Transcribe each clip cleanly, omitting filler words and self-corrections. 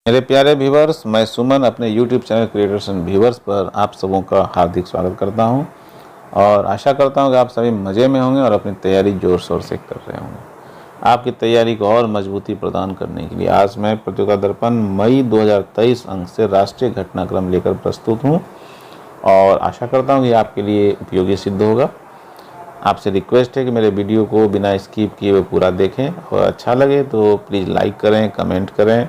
मेरे प्यारे व्यूवर्स, मैं सुमन अपने YouTube channel creators and viewers पर आप सबों का हार्दिक स्वागत करता हूं और आशा करता हूं कि आप सभी मज़े में होंगे और अपनी तैयारी ज़ोर शोर से कर रहे होंगे। आपकी तैयारी को और मजबूती प्रदान करने के लिए आज मैं प्रतियोगिता दर्पण मई 2023 अंक से राष्ट्रीय घटनाक्रम लेकर प्रस्तुत हूँ और आशा करता हूँ कि आपके लिए उपयोगी सिद्ध होगा। आपसे रिक्वेस्ट है कि मेरे वीडियो को बिना स्किप किए हुए पूरा देखें और अच्छा लगे तो प्लीज़ लाइक करें, कमेंट करें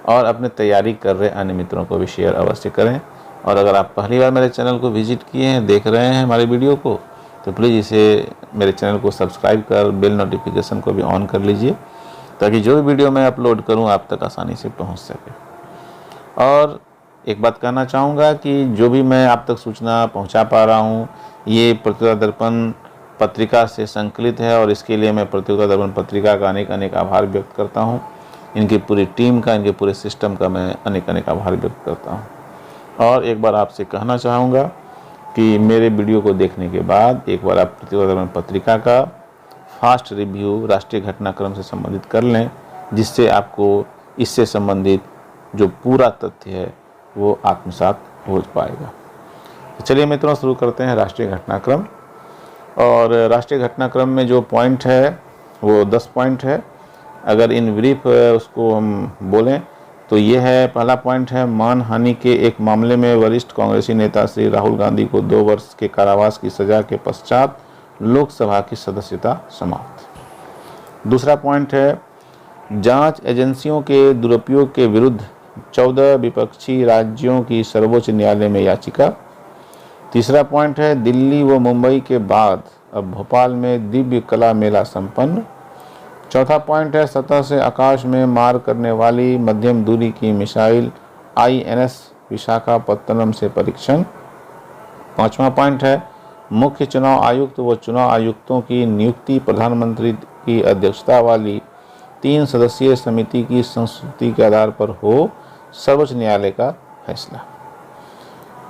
और अपने तैयारी कर रहे अन्य मित्रों को भी शेयर अवश्य करें। और अगर आप पहली बार मेरे चैनल को विजिट किए हैं, देख रहे हैं हमारे वीडियो को, तो प्लीज़ इसे मेरे चैनल को सब्सक्राइब कर बेल नोटिफिकेशन को भी ऑन कर लीजिए ताकि जो भी वीडियो मैं अपलोड करूं आप तक आसानी से पहुंच सके। और एक बात कहना चाहूँगा कि जो भी मैं आप तक सूचना पहुँचा पा रहा हूँ ये प्रतियोगिता दर्पण पत्रिका से संकलित है और इसके लिए मैं प्रतियोगिता दर्पण पत्रिका का अनेक आभार व्यक्त करता हूँ। इनकी पूरी टीम का, इनके पूरे सिस्टम का मैं अनेक आभार व्यक्त करता हूं। और एक बार आपसे कहना चाहूँगा कि मेरे वीडियो को देखने के बाद एक बार आप प्रतियोगिता दर्पण पत्रिका का फास्ट रिव्यू राष्ट्रीय घटनाक्रम से संबंधित कर लें, जिससे आपको इससे संबंधित जो पूरा तथ्य है वो आत्मसात हो पाएगा। तो चलिए मित्रों, शुरू करते हैं राष्ट्रीय घटनाक्रम। और राष्ट्रीय घटनाक्रम में जो पॉइंट है वो 10 पॉइंट है। अगर इन ब्रीफ उसको हम बोलें तो ये है, पहला पॉइंट है मानहानि के एक मामले में वरिष्ठ कांग्रेसी नेता श्री राहुल गांधी को 2 वर्ष के कारावास की सजा के पश्चात लोकसभा की सदस्यता समाप्त। दूसरा पॉइंट है जांच एजेंसियों के दुरुपयोग के विरुद्ध 14 विपक्षी राज्यों की सर्वोच्च न्यायालय में याचिका। तीसरा पॉइंट है दिल्ली व मुंबई के बाद अब भोपाल में दिव्य कला मेला संपन्न। चौथा पॉइंट है सतह से आकाश में मार करने वाली मध्यम दूरी की मिसाइल INS विशाखापत्तनम से परीक्षण। पांचवा पॉइंट है मुख्य चुनाव आयुक्त व चुनाव आयुक्तों की नियुक्ति प्रधानमंत्री की अध्यक्षता वाली 3 सदस्यीय समिति की संस्तुति के आधार पर हो, सर्वोच्च न्यायालय का फैसला।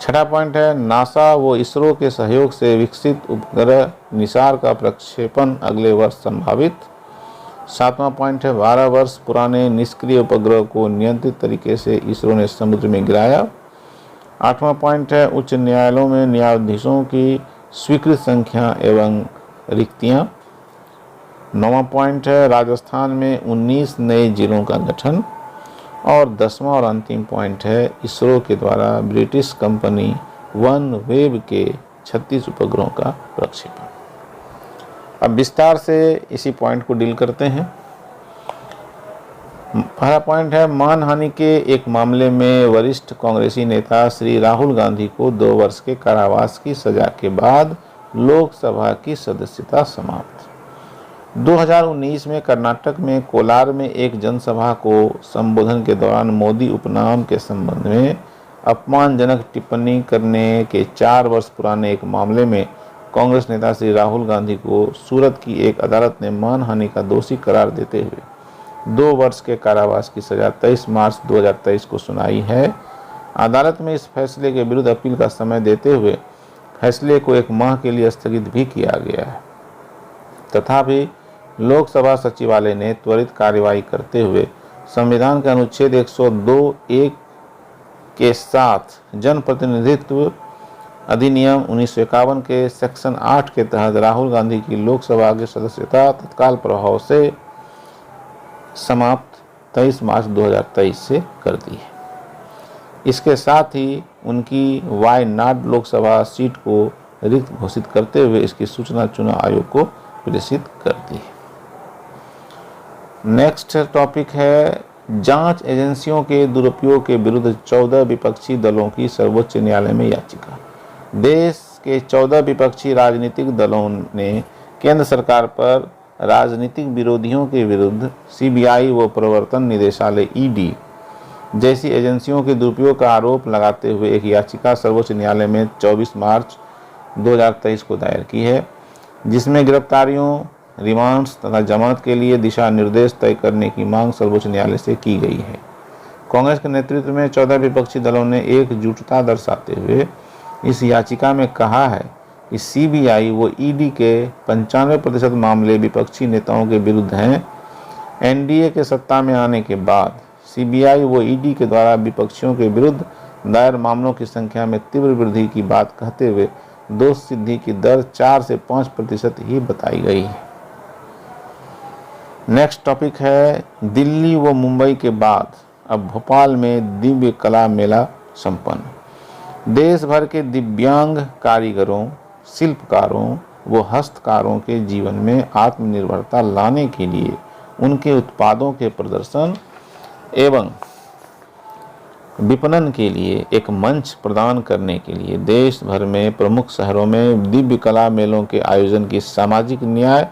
छठा पॉइंट है नासा व इसरो के सहयोग से विकसित उपग्रह निसार का प्रक्षेपण अगले वर्ष संभावित। सातवां पॉइंट है 12 वर्ष पुराने निष्क्रिय उपग्रह को नियंत्रित तरीके से इसरो ने समुद्र में गिराया। आठवां पॉइंट है उच्च न्यायालयों में न्यायाधीशों की स्वीकृत संख्या एवं रिक्तियां। नौवां पॉइंट है राजस्थान में 19 नए जिलों का गठन। और 10वां और अंतिम पॉइंट है इसरो के द्वारा ब्रिटिश कंपनी OneWeb के 36 उपग्रहों का प्रक्षेपण। अब विस्तार से इसी पॉइंट को डील करते हैं। पहला पॉइंट है मानहानि के एक मामले में वरिष्ठ कांग्रेसी नेता श्री राहुल गांधी को 2 वर्ष के कारावास की सजा के बाद लोकसभा की सदस्यता समाप्त। 2019 में कर्नाटक में कोलार में एक जनसभा को संबोधन के दौरान मोदी उपनाम के संबंध में अपमानजनक टिप्पणी करने के 4 वर्ष पुराने एक मामले में कांग्रेस नेता श्री राहुल गांधी को सूरत की एक अदालत ने मानहानि का दोषी करार देते हुए 2 वर्ष के कारावास की सजा 23 मार्च 2023 को सुनाई है। अदालत में इस फैसले के विरुद्ध अपील का समय देते हुए फैसले को 1 माह के लिए स्थगित भी किया गया है। तथापि लोकसभा सचिवालय ने त्वरित कार्रवाई करते हुए संविधान के अनुच्छेद 102(1) के साथ जनप्रतिनिधित्व अधिनियम 1951 के सेक्शन 8 के तहत राहुल गांधी की लोकसभा की सदस्यता तत्काल प्रभाव से समाप्त 23 मार्च 2023 से कर दी है। इसके साथ ही उनकी वायनाड लोकसभा सीट को रिक्त घोषित करते हुए इसकी सूचना चुनाव आयोग को प्रेषित कर दी है। नेक्स्ट टॉपिक है जांच एजेंसियों के दुरुपयोग के विरुद्ध 14 विपक्षी दलों की सर्वोच्च न्यायालय में याचिका। देश के 14 विपक्षी राजनीतिक दलों ने केंद्र सरकार पर राजनीतिक विरोधियों के विरुद्ध CBI व प्रवर्तन निदेशालय ED जैसी एजेंसियों के दुरुपयोग का आरोप लगाते हुए एक याचिका सर्वोच्च न्यायालय में 24 मार्च 2023 को दायर की है, जिसमें गिरफ्तारियों, रिमांड्स तथा जमानत के लिए दिशा निर्देश तय करने की मांग सर्वोच्च न्यायालय से की गई है। कांग्रेस के नेतृत्व में 14 विपक्षी दलों ने एकजुटता दर्शाते हुए इस याचिका में कहा है कि CBI व ED के 95% मामले विपक्षी नेताओं के विरुद्ध हैं। NDA के सत्ता में आने के बाद सीबीआई व ईडी के द्वारा विपक्षियों के विरुद्ध दायर मामलों की संख्या में तीव्र वृद्धि की बात कहते हुए दोष सिद्धि की दर 4 से 5% ही बताई गई है। नेक्स्ट टॉपिक है दिल्ली व मुंबई के बाद अब भोपाल में दिव्य कला मेला संपन्न। देश भर के दिव्यांग कारीगरों, शिल्पकारों व हस्तकारों के जीवन में आत्मनिर्भरता लाने के लिए उनके उत्पादों के प्रदर्शन एवं विपणन के लिए एक मंच प्रदान करने के लिए देश भर में प्रमुख शहरों में दिव्य कला मेलों के आयोजन की सामाजिक न्याय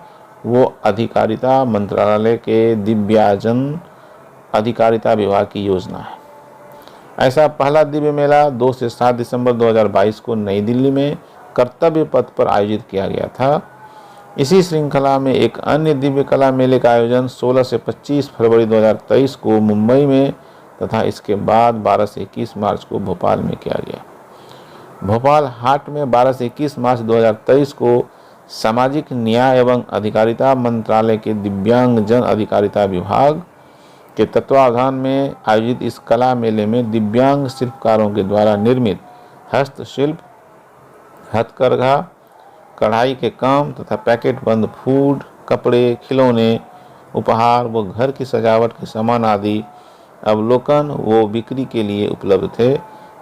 व अधिकारिता मंत्रालय के दिव्यांगजन अधिकारिता विभाग की योजना है। ऐसा पहला दिव्य मेला 2 से 7 दिसंबर 2022 को नई दिल्ली में कर्तव्य पथ पर आयोजित किया गया था। इसी श्रृंखला में एक अन्य दिव्य कला मेले का आयोजन 16 से 25 फरवरी 2023 को मुंबई में तथा इसके बाद 12 से 21 मार्च को भोपाल में किया गया। भोपाल हाट में 12 से 21 मार्च 2023 को सामाजिक न्याय एवं अधिकारिता मंत्रालय के दिव्यांग जन अधिकारिता विभाग के तत्वावधान में आयोजित इस कला मेले में दिव्यांग शिल्पकारों के द्वारा निर्मित हस्तशिल्प, हथकरघा, कढ़ाई के काम तथा पैकेट बंद फूड, कपड़े, खिलौने, उपहार व घर की सजावट के सामान आदि अवलोकन व बिक्री के लिए उपलब्ध थे।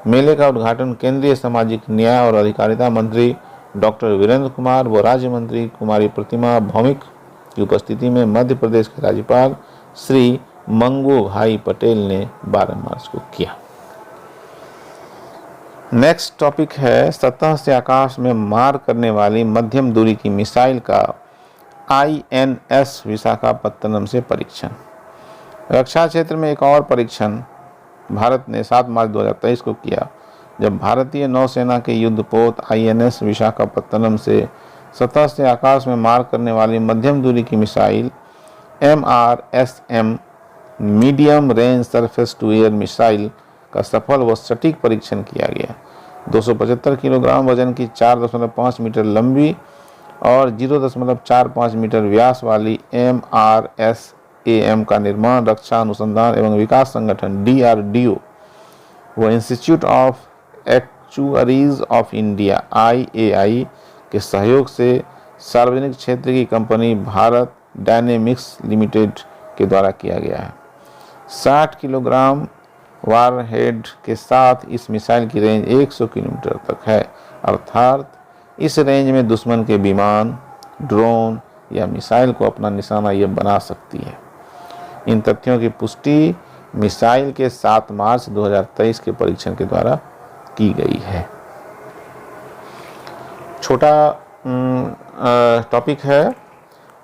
मेले का उद्घाटन केंद्रीय सामाजिक न्याय और अधिकारिता मंत्री डॉक्टर वीरेंद्र कुमार व राज्य मंत्री कुमारी प्रतिमा भौमिक की उपस्थिति में मध्य प्रदेश के राज्यपाल श्री मंगू भाई पटेल ने 12 मार्च को किया। नेक्स्ट टॉपिक है सतह से आकाश में मार करने वाली मध्यम दूरी की मिसाइल का INS विशाखापत्तनम से परीक्षण। रक्षा क्षेत्र में एक और परीक्षण भारत ने 7 मार्च 2023 को किया, जब भारतीय नौसेना के युद्धपोत INS विशाखापत्तनम से सतह से आकाश में मार करने वाली मध्यम दूरी की missile MRSM medium range surface to air missile का सफल व सटीक परीक्षण किया गया। 275 किलोग्राम वजन की 4.5 मीटर लंबी और 0.45 मीटर व्यास वाली MRSAM का निर्माण रक्षा अनुसंधान एवं विकास संगठन DRDO व institute of actuaries of India IAI के सहयोग से सार्वजनिक क्षेत्र की कंपनी भारत डायनेमिक्स लिमिटेड के द्वारा किया गया है। 60 किलोग्राम वारहेड के साथ इस मिसाइल की रेंज 100 किलोमीटर तक है, अर्थात इस रेंज में दुश्मन के विमान, ड्रोन या मिसाइल को अपना निशाना यह बना सकती है। इन तथ्यों की पुष्टि मिसाइल के 7 मार्च 2023 के परीक्षण के द्वारा की गई है। छोटा टॉपिक है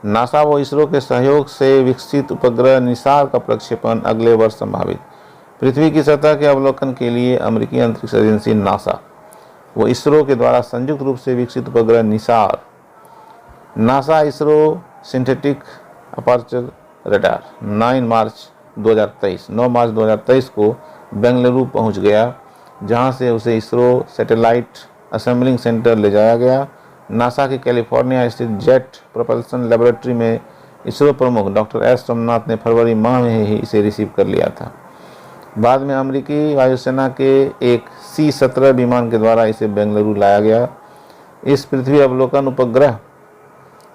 नासा व इसरो के सहयोग से विकसित उपग्रह निसार का प्रक्षेपण अगले वर्ष संभावित। पृथ्वी की सतह के अवलोकन के लिए अमेरिकी अंतरिक्ष एजेंसी नासा व इसरो के द्वारा संयुक्त रूप से विकसित उपग्रह Nisar NASA ISRO synthetic aperture radar 9 मार्च 2023 को बेंगलुरु पहुंच गया, जहां से उसे इसरो सैटेलाइट असेंबलिंग सेंटर ले जाया गया। नासा के कैलिफोर्निया स्थित जेट प्रोपल्सन लेबोरेटरी में इसरो प्रमुख डॉक्टर एस सोमनाथ ने फरवरी माह में ही इसे रिसीव कर लिया था। बाद में अमेरिकी वायुसेना के एक C-17 विमान के द्वारा इसे बेंगलुरु लाया गया। इस पृथ्वी अवलोकन उपग्रह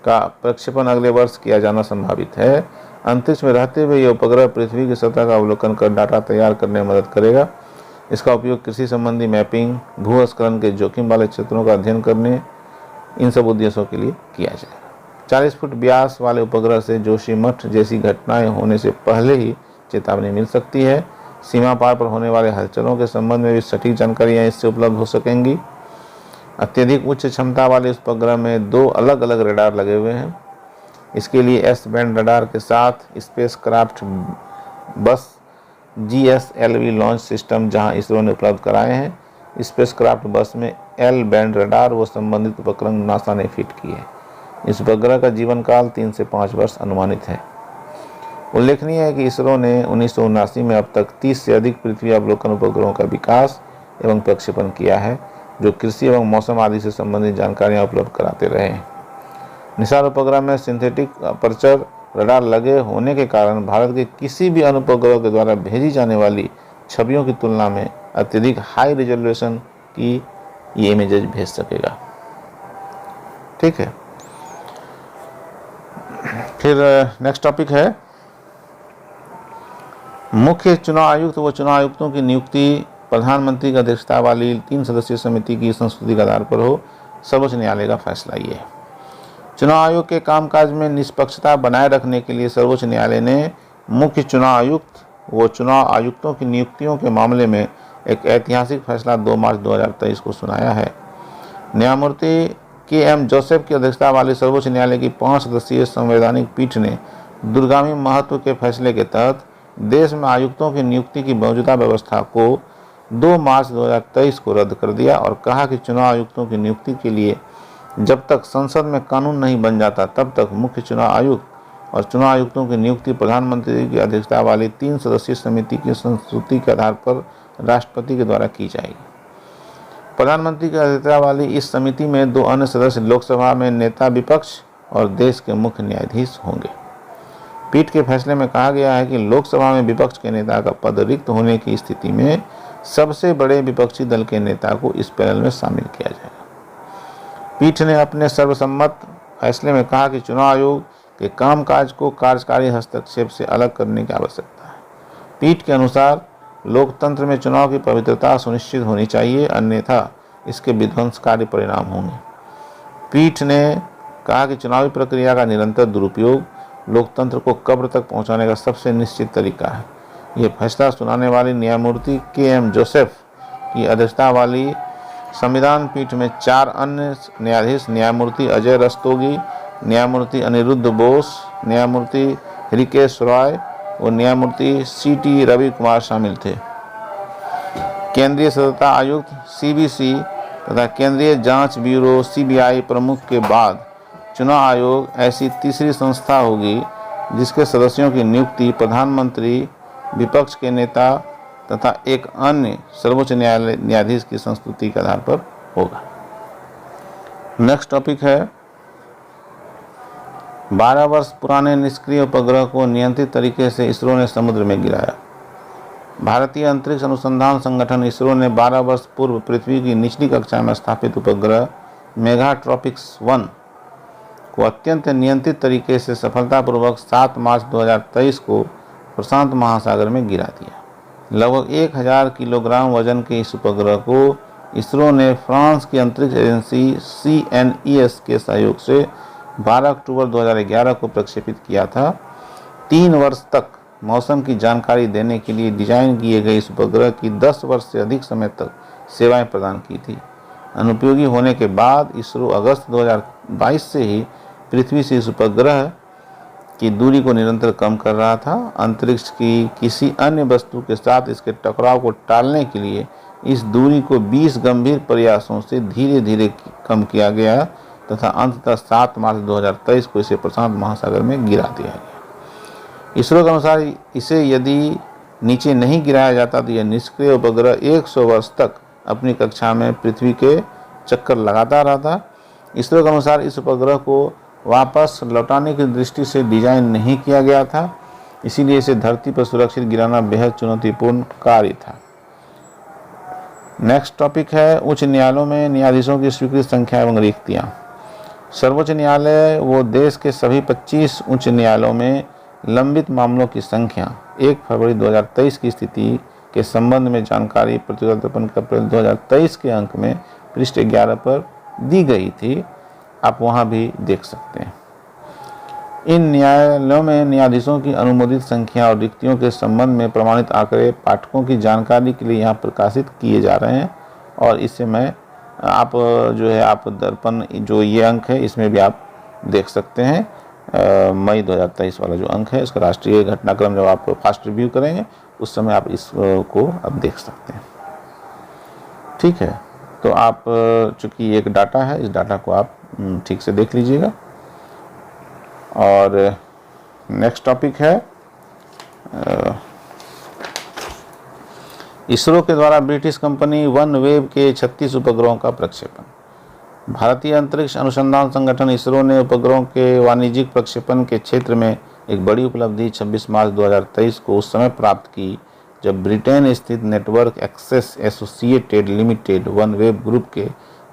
का प्रक्षेपण अगले वर्ष किया जाना संभावित है। अंतरिक्ष में रहते हुए यह उपग्रह पृथ्वी की सतह का अवलोकन कर डाटा तैयार करने में मदद करेगा। इसका उपयोग कृषि संबंधी मैपिंग, भूस्खलन के जोखिम वाले क्षेत्रों का अध्ययन करने, इन सब उद्देश्यों के लिए किया जाएगा। 40 फुट व्यास वाले उपग्रह से जोशीमठ जैसी घटनाएं होने से पहले ही चेतावनी मिल सकती है। सीमा पार पर होने वाले हलचलों के संबंध में भी सटीक जानकारियां इससे उपलब्ध हो सकेंगी। अत्यधिक उच्च क्षमता वाले इस उपग्रह में 2 अलग अलग रडार लगे हुए हैं। इसके लिए एस बैंड रडार के साथ स्पेसक्राफ्ट बस GSLV लॉन्च सिस्टम जहां इसरो ने उपलब्ध कराए हैं। स्पेसक्राफ्ट बस में L बैंड रडार व संबंधित उपकरण नासा ने फिट किए हैं। इस उपग्रह का जीवन काल 3 से 5 वर्ष अनुमानित है। उल्लेखनीय है कि इसरो ने 1979 में अब तक 30 से अधिक पृथ्वी अवलोकन उपग्रहों का विकास एवं प्रक्षेपण किया है, जो कृषि एवं मौसम आदि से संबंधित जानकारियां उपलब्ध कराते रहे हैं। निसार उपग्रह में सिंथेटिक अपर्चर रडार लगे होने के कारण भारत के किसी भी अनुपग्रह के द्वारा भेजी जाने वाली छवियों की तुलना में अत्यधिक हाई रिजोल्यूशन की ये इमेजेज भेज सकेगा। ठीक है, फिर नेक्स्ट टॉपिक है मुख्य चुनाव आयुक्त व चुनाव आयुक्तों की नियुक्ति प्रधानमंत्री की अध्यक्षता वाली 3 सदस्यीय समिति की संस्तुति के आधार पर हो, सर्वोच्च न्यायालय का फैसला ये है। चुनाव आयोग के कामकाज में निष्पक्षता बनाए रखने के लिए सर्वोच्च न्यायालय ने मुख्य चुनाव आयुक्त व चुनाव आयुक्तों की नियुक्तियों के मामले में एक ऐतिहासिक फैसला 2 मार्च 2023 को सुनाया है। न्यायमूर्ति के.एम. जोसेफ की अध्यक्षता वाली सर्वोच्च न्यायालय की 5 सदस्यीय संवैधानिक पीठ ने दूरगामी महत्व के फैसले के तहत देश में आयुक्तों की नियुक्ति की मौजूदा व्यवस्था को 2 मार्च 2023 को रद्द कर दिया और कहा कि चुनाव आयुक्तों की नियुक्ति के लिए जब तक संसद में कानून नहीं बन जाता तब तक मुख्य चुनाव आयुक्त और चुनाव आयुक्तों की नियुक्ति प्रधानमंत्री की अध्यक्षता वाली 3 सदस्यीय समिति की संस्तुति के आधार पर राष्ट्रपति के द्वारा की जाएगी। प्रधानमंत्री की अध्यक्षता वाली इस समिति में 2 अन्य सदस्य लोकसभा में नेता विपक्ष और देश के मुख्य न्यायाधीश होंगे। पीठ के फैसले में कहा गया है कि लोकसभा में विपक्ष के नेता का पद रिक्त होने की स्थिति में सबसे बड़े विपक्षी दल के नेता को इस पैनल में शामिल किया जाएगा। पीठ ने अपने सर्वसम्मत फैसले में कहा कि चुनाव आयोग के कामकाज को कार्यकारी हस्तक्षेप से अलग करने की आवश्यकता है। पीठ के अनुसार लोकतंत्र में चुनाव की पवित्रता सुनिश्चित होनी चाहिए, अन्यथा इसके विध्वंसकारी परिणाम होंगे। पीठ ने कहा कि चुनावी प्रक्रिया का निरंतर दुरुपयोग लोकतंत्र को कब्र तक पहुंचाने का सबसे निश्चित तरीका है। यह फैसला सुनाने वाली न्यायमूर्ति के.एम. जोसेफ की अध्यक्षता वाली संविधान पीठ में 4 अन्य न्यायाधीश न्यायमूर्ति अजय रस्तोगी, न्यायमूर्ति अनिरुद्ध बोस, न्यायमूर्ति हृकेश रॉय और न्यायमूर्ति सी.टी. रवि कुमार शामिल थे। केंद्रीय सतर्कता आयुक्त सीबीसी तथा केंद्रीय जांच ब्यूरो सीबीआई प्रमुख के बाद चुनाव आयोग ऐसी तीसरी संस्था होगी जिसके सदस्यों की नियुक्ति प्रधानमंत्री, विपक्ष के नेता तथा एक अन्य सर्वोच्च न्यायाधीश की संस्तुति के आधार पर होगा। नेक्स्ट टॉपिक है 12 वर्ष पुराने निष्क्रिय उपग्रह को नियंत्रित तरीके से इसरो ने समुद्र में गिराया। भारतीय अंतरिक्ष अनुसंधान संगठन इसरो ने 12 वर्ष पूर्व पृथ्वी की निचली कक्षा में स्थापित उपग्रह मेगाट्रॉपिक्स 1 को अत्यंत नियंत्रित तरीके से सफलतापूर्वक 7 मार्च 2023 को प्रशांत महासागर में गिरा दिया। लगभग 1000 किलोग्राम वजन के इस उपग्रह को इसरो ने फ्रांस की अंतरिक्ष एजेंसी CNES के सहयोग से 12 अक्टूबर 2011 को प्रक्षेपित किया था। 3 वर्ष तक मौसम की जानकारी देने के लिए डिजाइन किए गए इस उपग्रह की 10 वर्ष से अधिक समय तक सेवाएं प्रदान की थी। अनुपयोगी होने के बाद इसरो अगस्त 2022 से ही पृथ्वी से इस उपग्रह की दूरी को निरंतर कम कर रहा था। अंतरिक्ष की किसी अन्य वस्तु के साथ इसके टकराव को टालने के लिए इस दूरी को 20 गंभीर प्रयासों से धीरे धीरे कम किया गया तथा अंततः 7 मार्च 2023 को इसे प्रशांत महासागर में गिरा दिया गया। इसरो के अनुसार इसे यदि नीचे नहीं गिराया जाता तो यह निष्क्रिय उपग्रह 100 वर्ष तक अपनी कक्षा में पृथ्वी के चक्कर लगाता रहता। इसरो के अनुसार इस उपग्रह को वापस लौटाने की दृष्टि से डिजाइन नहीं किया गया था, इसीलिए इसे धरती पर सुरक्षित गिराना बेहद चुनौतीपूर्ण कार्य था। नेक्स्ट टॉपिक है उच्च न्यायालयों में न्यायाधीशों की स्वीकृत संख्या एवं रिक्तियां। सर्वोच्च न्यायालय व देश के सभी 25 उच्च न्यायालयों में लंबित मामलों की संख्या 1 फरवरी 2023 की स्थिति के संबंध में जानकारी प्रतिवेदन अप्रैल 2023 के अंक में पृष्ठ 11 पर दी गई थी। आप वहां भी देख सकते हैं। इन न्यायालयों में न्यायाधीशों की अनुमोदित संख्या और रिक्तियों के संबंध में प्रमाणित आंकड़े पाठकों की जानकारी के लिए यहाँ प्रकाशित किए जा रहे हैं और इससे मैं आप जो है आप दर्पण जो ये अंक है इसमें भी आप देख सकते हैं। मई 2023 वाला जो अंक है इसका राष्ट्रीय घटनाक्रम जब आप फास्ट रिव्यू करेंगे उस समय आप इसको आप देख सकते हैं। ठीक है, तो आप चूँकि एक डाटा है, इस डाटा को आप ठीक से देख लीजिएगा। और नेक्स्ट टॉपिक है इसरो के द्वारा ब्रिटिश कंपनी OneWeb के 36 उपग्रहों का प्रक्षेपण। भारतीय अंतरिक्ष अनुसंधान संगठन इसरो ने उपग्रहों के वाणिज्यिक प्रक्षेपण के क्षेत्र में एक बड़ी उपलब्धि 26 मार्च 2023 को उस समय प्राप्त की जब ब्रिटेन स्थित network access associated limited OneWeb group के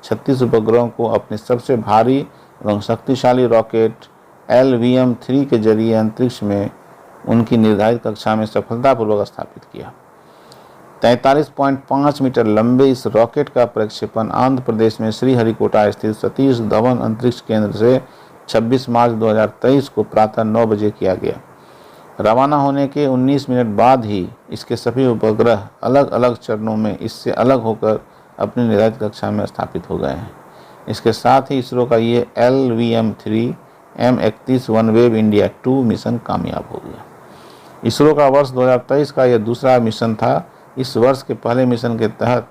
36 उपग्रहों को अपने सबसे भारी एवं शक्तिशाली रॉकेट LVM-3 के जरिए अंतरिक्ष में उनकी निर्धारित कक्षा में सफलतापूर्वक स्थापित किया। 43.5 मीटर लंबे इस रॉकेट का प्रक्षेपण आंध्र प्रदेश में श्रीहरिकोटा स्थित सतीश धवन अंतरिक्ष केंद्र से 26 मार्च 2023 को प्रातः 9 बजे किया गया। रवाना होने के 19 मिनट बाद ही इसके सभी उपग्रह अलग अलग चरणों में इससे अलग होकर अपनी निर्धारित कक्षा में स्थापित हो गए हैं। इसके साथ ही इसरो का ये LVM-3 M31 वनवेव इंडिया 2 मिशन कामयाब हो गया। इसरो का वर्ष 2023 का यह दूसरा मिशन था। इस वर्ष के पहले मिशन के तहत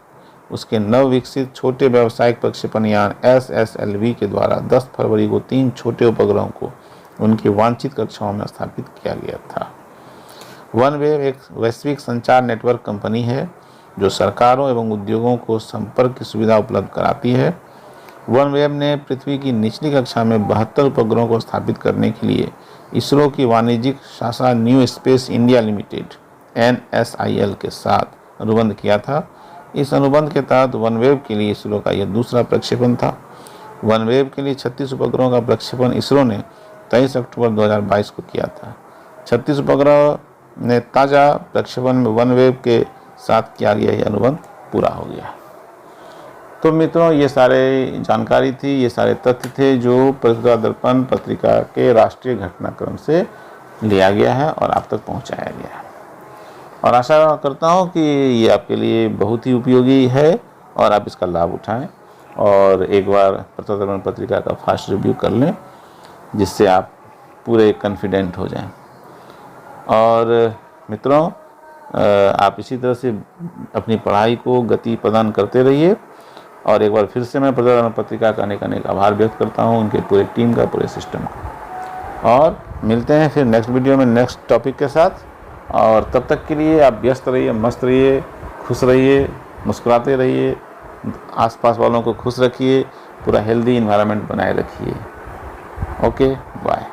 उसके नवविकसित छोटे व्यावसायिक प्रक्षेपण यान SSLV के द्वारा 10 फरवरी को 3 छोटे उपग्रहों को उनकी वांछित कक्षाओं में स्थापित किया गया था। वनवेव एक वैश्विक संचार नेटवर्क कंपनी है जो सरकारों एवं उद्योगों को संपर्क की सुविधा उपलब्ध कराती है। वनवेव ने पृथ्वी की निचली कक्षा में 72 उपग्रहों को स्थापित करने के लिए इसरो की वाणिज्यिक शाखा new space India limited NSIL के साथ अनुबंध किया था। इस अनुबंध के तहत वनवेव के लिए इसरो का यह दूसरा प्रक्षेपण था। वनवेव के लिए 36 उपग्रहों का प्रक्षेपण इसरो ने 23 अक्टूबर 2022 को किया था। 36 उपग्रह ने ताज़ा प्रक्षेपण में वनवेव के साथ किया गया यह अनुबंध पूरा हो गया। तो मित्रों, ये सारे जानकारी थी, ये सारे तथ्य थे जो पत्रिका दर्पण पत्रिका के राष्ट्रीय घटनाक्रम से लिया गया है और आप तक पहुंचाया गया है। और आशा करता हूं कि ये आपके लिए बहुत ही उपयोगी है और आप इसका लाभ उठाएं और एक बार पत्रिका दर्पण पत्रिका का फास्ट रिव्यू कर लें, जिससे आप पूरे कॉन्फिडेंट हो जाएं। और मित्रों, आप इसी तरह से अपनी पढ़ाई को गति प्रदान करते रहिए। और एक बार फिर से मैं पत्रिका दर्पण पत्रिका का अनेक आभार व्यक्त करता हूं, उनके पूरे टीम का, पूरे सिस्टम का। और मिलते हैं फिर नेक्स्ट वीडियो में नेक्स्ट टॉपिक के साथ। और तब तक के लिए आप व्यस्त रहिए, मस्त रहिए, खुश रहिए, मुस्कुराते रहिए, आसपास वालों को खुश रखिए, पूरा हेल्दी इन्वायरमेंट बनाए रखिए। Okay, bye.